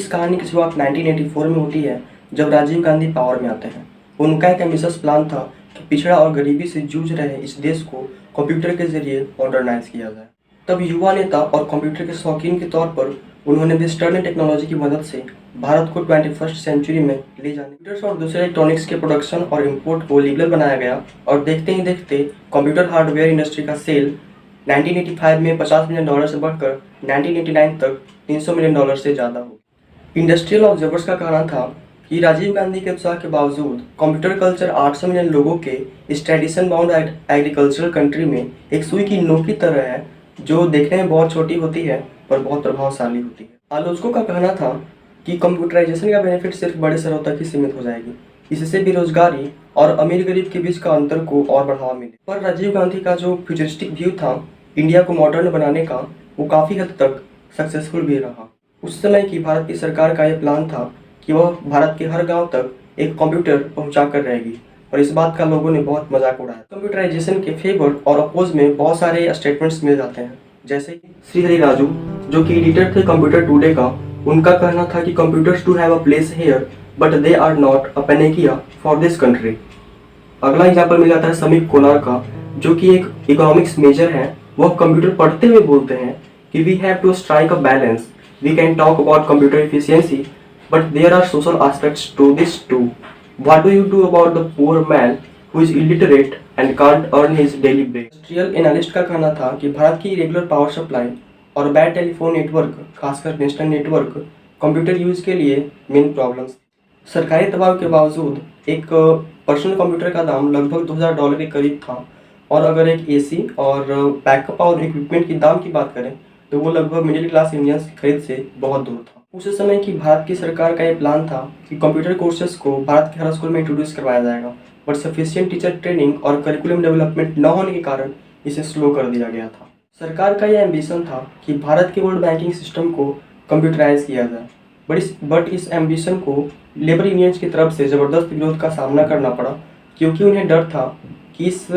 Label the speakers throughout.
Speaker 1: कहानी की शुरुआत 1984 में होती है, जब राजीव गांधी पावर में आते हैं। उनका एक एम्बिशियस प्लान था कि पिछड़ा और गरीबी से जूझ रहे इस देश को कंप्यूटर के जरिए मॉडर्नाइज किया जाए। तब युवा नेता और कंप्यूटर के शौकीन के तौर पर उन्होंने वेस्टर्न टेक्नोलॉजी की मदद से भारत को 21st सेंचुरी में ले जाने कंप्यूटर्स और दूसरे इलेक्ट्रॉनिक्स के प्रोडक्शन और इंपोर्ट को लीगल बनाया गया और देखते ही देखते कंप्यूटर हार्डवेयर इंडस्ट्री का सेल 1985 में $50 मिलियन से बढ़कर 1989 तक $300 मिलियन से ज़्यादा हो। इंडस्ट्रियल ऑब्जर्वर्स का कहना था कि राजीव गांधी के उत्साह के बावजूद कंप्यूटर कल्चर 800 मिलियन लोगों के इस ट्रेडिशन बाउंड एग्रीकल्चरल कंट्री में एक सुई की नोक की तरह है, जो देखने में बहुत छोटी होती है पर बहुत प्रभावशाली होती है। आलोचकों का कहना था कि कंप्यूटराइजेशन का बेनिफिट सिर्फ बड़े शहरों तक ही सीमित हो जाएगी, इससे बेरोजगारी और अमीर गरीब के बीच का अंतर को और बढ़ावा मिले। पर राजीव गांधी का जो फ्यूचरिस्टिक व्यू था इंडिया को मॉडर्न बनाने का, वो काफ़ी हद तक सक्सेसफुल भी रहा। उस समय की भारत की सरकार का यह प्लान था कि वह भारत के हर गांव तक एक कंप्यूटर पहुंचा कर रहेगी और इस बात का लोगों ने बहुत मजाक उड़ाया। कंप्यूटराइजेशन के फेवर और अपोज में बहुत सारे स्टेटमेंट्स मिल जाते हैं, जैसे श्रीहरि राजू जो कि एडिटर थे कंप्यूटर टुडे का, उनका कहना था कि computers do have a place here but they are not a panacea for this country. अगला एग्जाम्पल मिल जाता है समीप कोनार का, जो कि एक इकोनॉमिक्स मेजर है। वह कंप्यूटर पढ़ते हुए बोलते हैं कि we have to strike a balance, we can talk about computer efficiency but there are social aspects to this too. What do you do about the poor man who is illiterate and can't earn his daily bread? Industrial analyst का कहना था कि भारत की irregular power supply और bad telephone network, खासकर national network, computer use के लिए main problems. सरकारी दबाव के बावजूद एक पर्सनल कंप्यूटर का दाम लगभग $2000 के करीब था, और अगर एक एसी और बैकअप पावर इक्विपमेंट की दाम की बात करें तो वो लगभग मिडिल क्लास इंडियंस की खरीद से बहुत दूर था। उस समय की भारत की सरकार का ये प्लान था कि कंप्यूटर कोर्सेज को भारत के हर स्कूल में इंट्रोड्यूस करवाया जाएगा, बट सफिशिएंट टीचर ट्रेनिंग और करिकुलम डेवलपमेंट न होने के कारण इसे स्लो कर दिया गया था। सरकार का यह एम्बिशन था कि भारत के वर्ल्ड बैंकिंग सिस्टम को कंप्यूटराइज किया जाए, बट इस एम्बिशन को लेबर यूनियंस की तरफ से ज़बरदस्त विरोध का सामना करना पड़ा, क्योंकि उन्हें डर था कि इस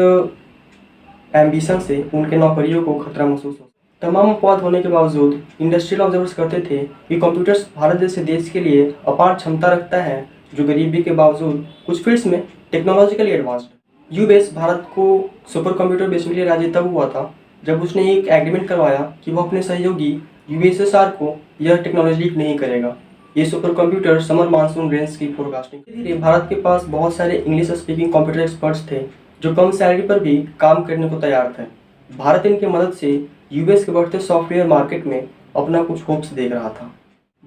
Speaker 1: एम्बिशन से उनके नौकरियों को खतरा महसूस हो। तमाम अपवाद होने के बावजूद इंडस्ट्रियल ऑब्जर्वर्स कहते थे कि कंप्यूटर्स भारत जैसे देश के लिए अपार क्षमता रखता है, जो गरीबी के बावजूद कुछ फील्ड्स में टेक्नोलॉजिकली एडवांस्ड। यूएस भारत को सुपर कंप्यूटर बेचने के लिए राजी तब हुआ था जब उसने एक एग्रीमेंट करवाया कि वह अपने सहयोगी यूएसएसआर को यह टेक्नोलॉजी नहीं करेगा। ये super computer summer monsoon range की फोरकास्टिंग। धीरे धीरे भारत के पास बहुत सारे इंग्लिश स्पीकिंग कंप्यूटर एक्सपर्ट्स थे जो कम सैलरी पर भी काम करने को तैयार थे। भारत इनकी मदद से यूएस के बढ़ते सॉफ्टवेयर मार्केट में अपना कुछ होप्स देख रहा था।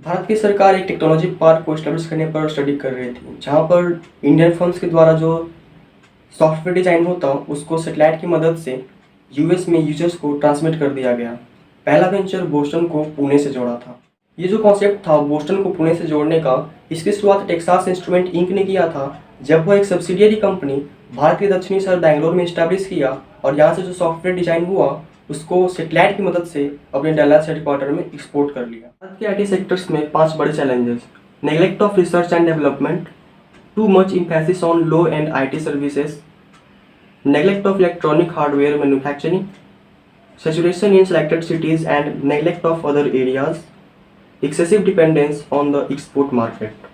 Speaker 1: भारत की सरकार एक टेक्नोलॉजी पार्क को एस्टेब्लिश करने पर स्टडी कर रही थी, जहां पर इंडियन फर्म्स के द्वारा जो सॉफ्टवेयर डिजाइन होता उसको सैटेलाइट की मदद से यूएस में यूजर्स को ट्रांसमिट कर दिया गया। पहला वेंचर बोस्टन को पुणे से जोड़ा था। ये जो कॉन्सेप्ट था बोस्टन को पुणे से जोड़ने का, इसकी शुरुआत टेक्सास इंस्ट्रूमेंट इंक ने किया था, जब वह एक सब्सिडियरी कंपनी भारत के दक्षिणी शहर बैंगलोर में स्टैब्लिश किया और यहाँ से जो सॉफ्टवेयर डिजाइन हुआ उसको सैटेलाइट की मदद से अपने डल्लास हेडक्वार्टर में एक्सपोर्ट कर लिया। भारत के आईटी सेक्टर्स में 5 बड़े challenges: neglect of research and development, too much emphasis on low and IT services, neglect of electronic hardware manufacturing, saturation in selected cities and neglect of other areas, excessive dependence on the export market.